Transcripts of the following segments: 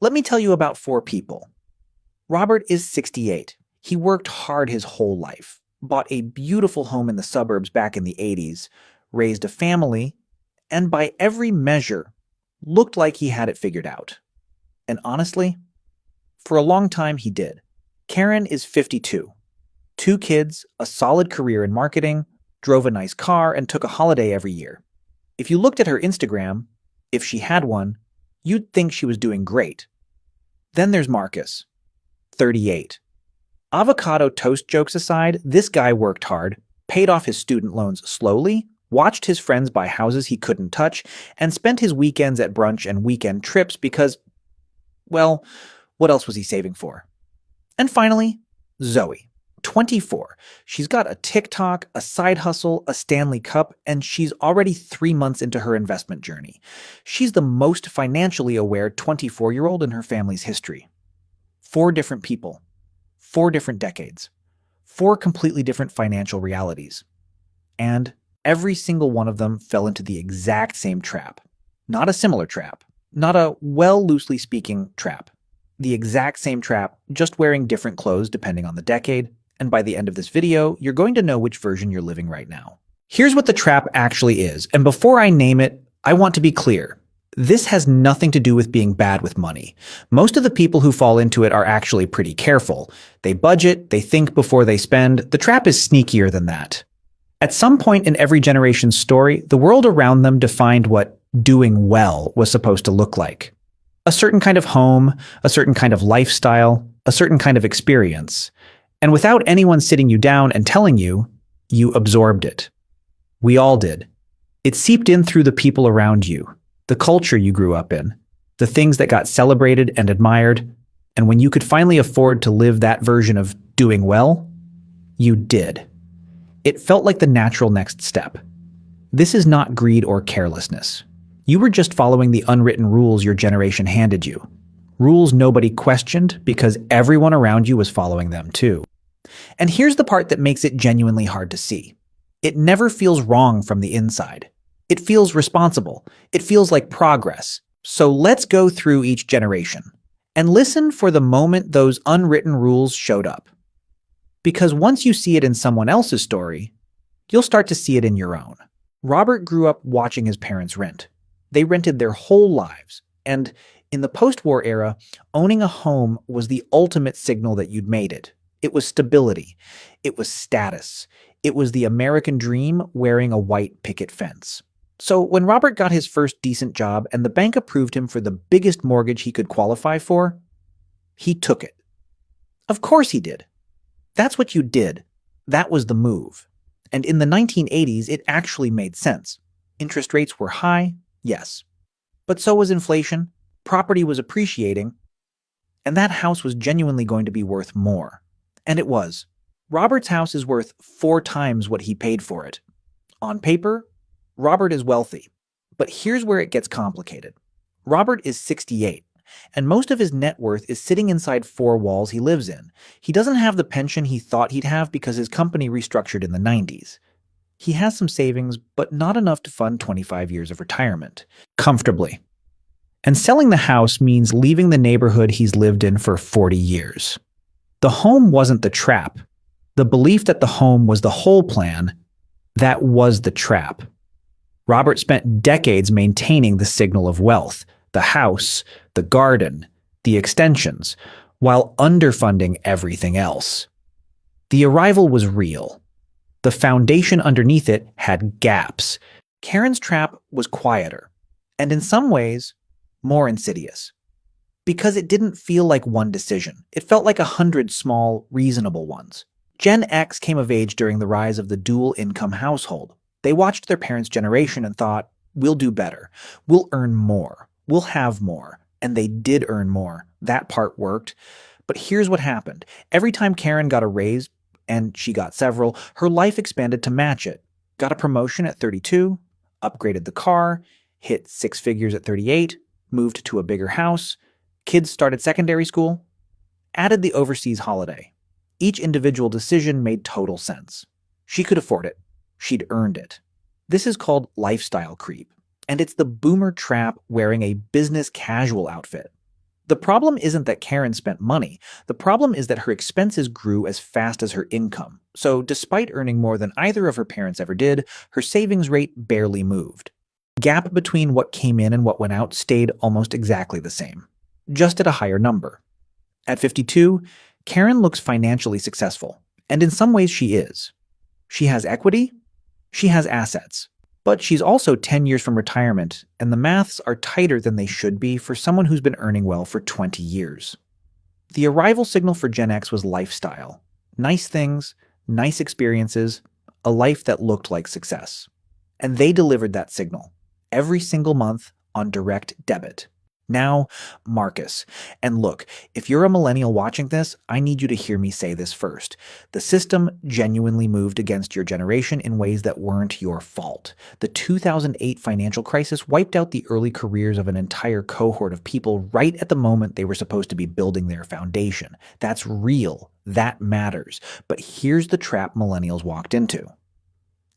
Let me tell you about four people. Robert is 68. He worked hard his whole life, bought a beautiful home in the suburbs back in the 80s, raised a family, and by every measure, looked like he had it figured out. And honestly, for a long time he did. Karen is 52. Two kids, a solid career in marketing, drove a nice car, and took a holiday every year. If you looked at her Instagram, if she had one, you'd think she was doing great. Then there's Marcus, 38. Avocado toast jokes aside, this guy worked hard, paid off his student loans slowly, watched his friends buy houses he couldn't touch, and spent his weekends at brunch and weekend trips because, well, what else was he saving for? And finally, Zoe, 24. She's got a TikTok, a side hustle, a Stanley Cup, and she's already 3 months into her investment journey. She's the most financially aware 24-year-old in her family's history. 4 different people, 4 different decades, 4 completely different financial realities. And every single one of them fell into the exact same trap. Not a similar trap, not a, well, loosely speaking, trap. The exact same trap, just wearing different clothes depending on the decade, and by the end of this video, you're going to know which version you're living right now. Here's what the trap actually is, and before I name it, I want to be clear. This has nothing to do with being bad with money. Most of the people who fall into it are actually pretty careful. They budget, they think before they spend. The trap is sneakier than that. At some point in every generation's story, the world around them defined what doing well was supposed to look like. A certain kind of home, a certain kind of lifestyle, a certain kind of experience. And without anyone sitting you down and telling you, you absorbed it. We all did. It seeped in through the people around you, the culture you grew up in, the things that got celebrated and admired, and when you could finally afford to live that version of doing well, you did. It felt like the natural next step. This is not greed or carelessness. You were just following the unwritten rules your generation handed you. Rules nobody questioned because everyone around you was following them too. And here's the part that makes it genuinely hard to see. It never feels wrong from the inside. It feels responsible. It feels like progress. So let's go through each generation and listen for the moment those unwritten rules showed up. Because once you see it in someone else's story, you'll start to see it in your own. Robert grew up watching his parents rent. They rented their whole lives, and in the post-war era, owning a home was the ultimate signal that you'd made it. It was stability. It was status. It was the American dream wearing a white picket fence. So when Robert got his first decent job and the bank approved him for the biggest mortgage he could qualify for, he took it. Of course he did. That's what you did. That was the move. And in the 1980s, it actually made sense. Interest rates were high, yes. But so was inflation. Property was appreciating. And that house was genuinely going to be worth more. And it was. Robert's house is worth 4 times what he paid for it. On paper, Robert is wealthy. But here's where it gets complicated. Robert is 68, and most of his net worth is sitting inside 4 walls he lives in. He doesn't have the pension he thought he'd have because his company restructured in the 90s. He has some savings, but not enough to fund 25 years of retirement. Comfortably. And selling the house means leaving the neighborhood he's lived in for 40 years. The home wasn't the trap. The belief that the home was the whole plan, that was the trap. Robert spent decades maintaining the signal of wealth, the house, the garden, the extensions, while underfunding everything else. The arrival was real. The foundation underneath it had gaps. Karen's trap was quieter, and in some ways, more insidious. Because it didn't feel like one decision. It felt like 100 small, reasonable ones. Gen X came of age during the rise of the dual-income household. They watched their parents' generation and thought, we'll do better. We'll earn more. We'll have more. And they did earn more. That part worked. But here's what happened. Every time Karen got a raise, and she got several, her life expanded to match it. Got a promotion at 32, upgraded the car, hit 6 figures at 38, moved to a bigger house, kids started secondary school, added the overseas holiday. Each individual decision made total sense. She could afford it. She'd earned it. This is called lifestyle creep, and it's the boomer trap wearing a business casual outfit. The problem isn't that Karen spent money. The problem is that her expenses grew as fast as her income. So, despite earning more than either of her parents ever did, her savings rate barely moved. The gap between what came in and what went out stayed almost exactly the same, just at a higher number. At 52, Karen looks financially successful, and in some ways she is. She has equity, she has assets, but she's also 10 years from retirement, and the maths are tighter than they should be for someone who's been earning well for 20 years. The arrival signal for Gen X was lifestyle. Nice things, nice experiences, a life that looked like success. And they delivered that signal every single month on direct debit. Now, Marcus. And look, if you're a millennial watching this, I need you to hear me say this first. The system genuinely moved against your generation in ways that weren't your fault. The 2008 financial crisis wiped out the early careers of an entire cohort of people right at the moment they were supposed to be building their foundation. That's real. That matters. But here's the trap millennials walked into.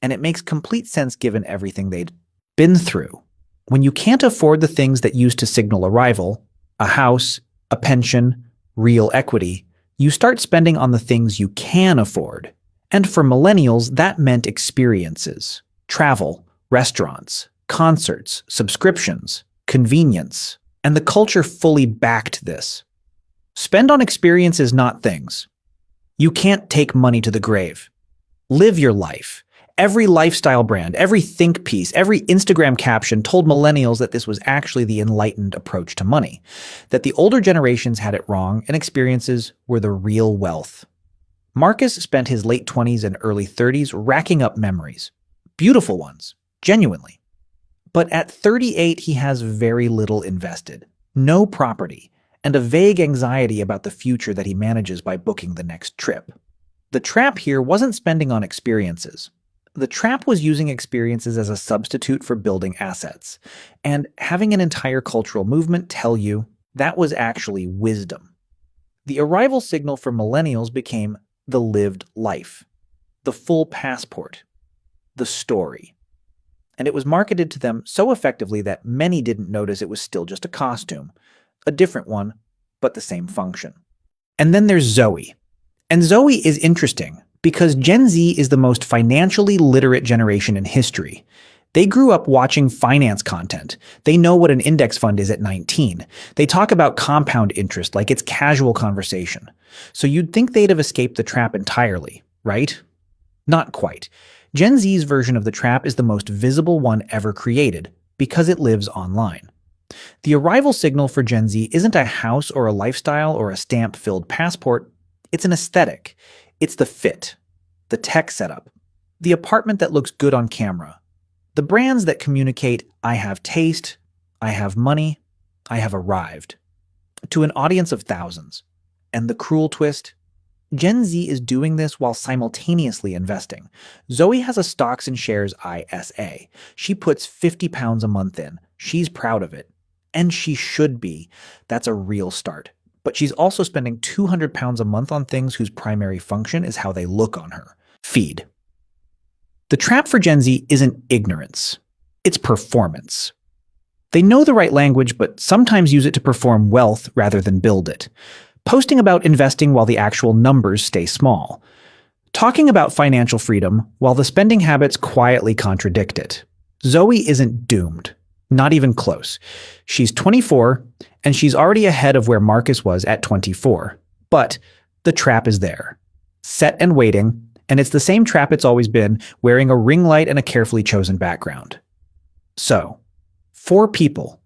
And it makes complete sense given everything they'd been through. When you can't afford the things that used to signal arrival, a house, a pension, real equity, you start spending on the things you can afford. And for millennials, that meant experiences, travel, restaurants, concerts, subscriptions, convenience. And the culture fully backed this. Spend on experiences, not things. You can't take money to the grave. Live your life. Every lifestyle brand, every think piece, every Instagram caption told millennials that this was actually the enlightened approach to money, that the older generations had it wrong and experiences were the real wealth. Marcus spent his late 20s and early 30s racking up memories. Beautiful ones, genuinely. But at 38, he has very little invested, no property, and a vague anxiety about the future that he manages by booking the next trip. The trap here wasn't spending on experiences. The trap was using experiences as a substitute for building assets, and having an entire cultural movement tell you that was actually wisdom. The arrival signal for millennials became the lived life, the full passport, the story. And it was marketed to them so effectively that many didn't notice it was still just a costume, a different one, but the same function. And then there's Zoe. And Zoe is interesting, because Gen Z is the most financially literate generation in history. They grew up watching finance content. They know what an index fund is at 19. They talk about compound interest like it's casual conversation. So you'd think they'd have escaped the trap entirely, right? Not quite. Gen Z's version of the trap is the most visible one ever created, because it lives online. The arrival signal for Gen Z isn't a house or a lifestyle or a stamp-filled passport. It's an aesthetic. It's the fit, the tech setup, the apartment that looks good on camera, the brands that communicate, I have taste, I have money, I have arrived, to an audience of thousands. And the cruel twist? Gen Z is doing this while simultaneously investing. Zoe has a stocks and shares ISA. She puts 50 pounds a month in. She's proud of it. And she should be. That's a real start. But she's also spending 200 pounds a month on things whose primary function is how they look on her. Feed. The trap for Gen Z isn't ignorance. It's performance. They know the right language, but sometimes use it to perform wealth rather than build it. Posting about investing while the actual numbers stay small. Talking about financial freedom while the spending habits quietly contradict it. Zoe isn't doomed. Not even close. She's 24, and she's already ahead of where Marcus was at 24. But the trap is there. Set and waiting, and it's the same trap it's always been, wearing a ring light and a carefully chosen background. So, 4 people,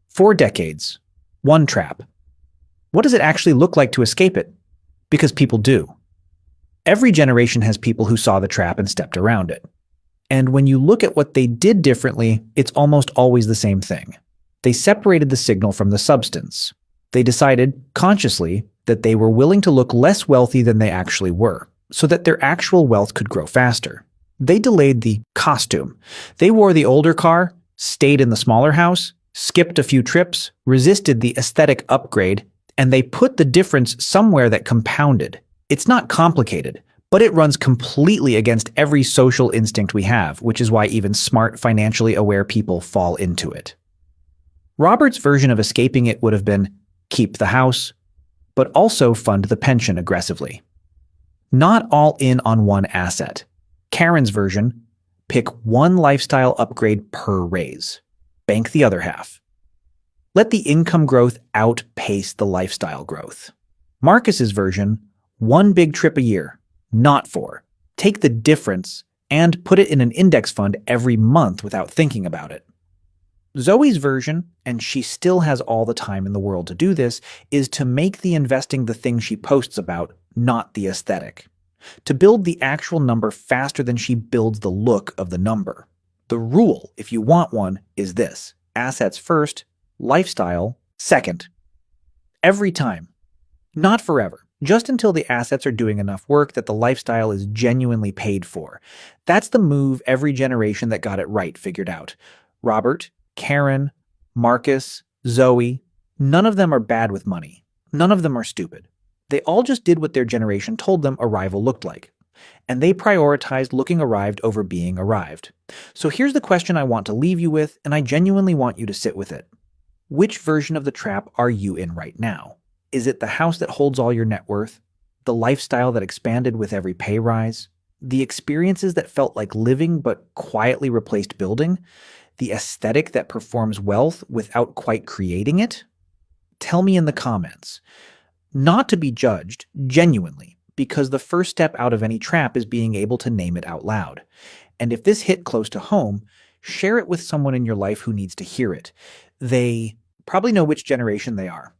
4 decades, 1 trap. What does it actually look like to escape it? Because people do. Every generation has people who saw the trap and stepped around it. And when you look at what they did differently, it's almost always the same thing. They separated the signal from the substance. They decided, consciously, that they were willing to look less wealthy than they actually were, so that their actual wealth could grow faster. They delayed the costume. They wore the older car, stayed in the smaller house, skipped a few trips, resisted the aesthetic upgrade, and they put the difference somewhere that compounded. It's not complicated, but it runs completely against every social instinct we have, which is why even smart, financially aware people fall into it. Robert's version of escaping it would have been Keep the house, but also fund the pension aggressively. Not all in on one asset. Karen's version, pick one lifestyle upgrade per raise. Bank the other half. Let the income growth outpace the lifestyle growth. Marcus's version, one big trip a year, not four. Take the difference and put it in an index fund every month without thinking about it. Zoe's version, and she still has all the time in the world to do this, is to make the investing the thing she posts about, not the aesthetic. To build the actual number faster than she builds the look of the number. The rule, if you want one, is this: assets first, lifestyle second. Every time. Not forever. Just until the assets are doing enough work that the lifestyle is genuinely paid for. That's the move every generation that got it right figured out. Robert, Karen, Marcus, Zoe, none of them are bad with money. None of them are stupid. They all just did what their generation told them arrival looked like. And they prioritized looking arrived over being arrived. So here's the question I want to leave you with, and I genuinely want you to sit with it. Which version of the trap are you in right now? Is it the house that holds all your net worth? The lifestyle that expanded with every pay rise? The experiences that felt like living but quietly replaced building? The aesthetic that performs wealth without quite creating it? Tell me in the comments. Not to be judged, genuinely, because the first step out of any trap is being able to name it out loud. And if this hit close to home, share it with someone in your life who needs to hear it. They probably know which generation they are.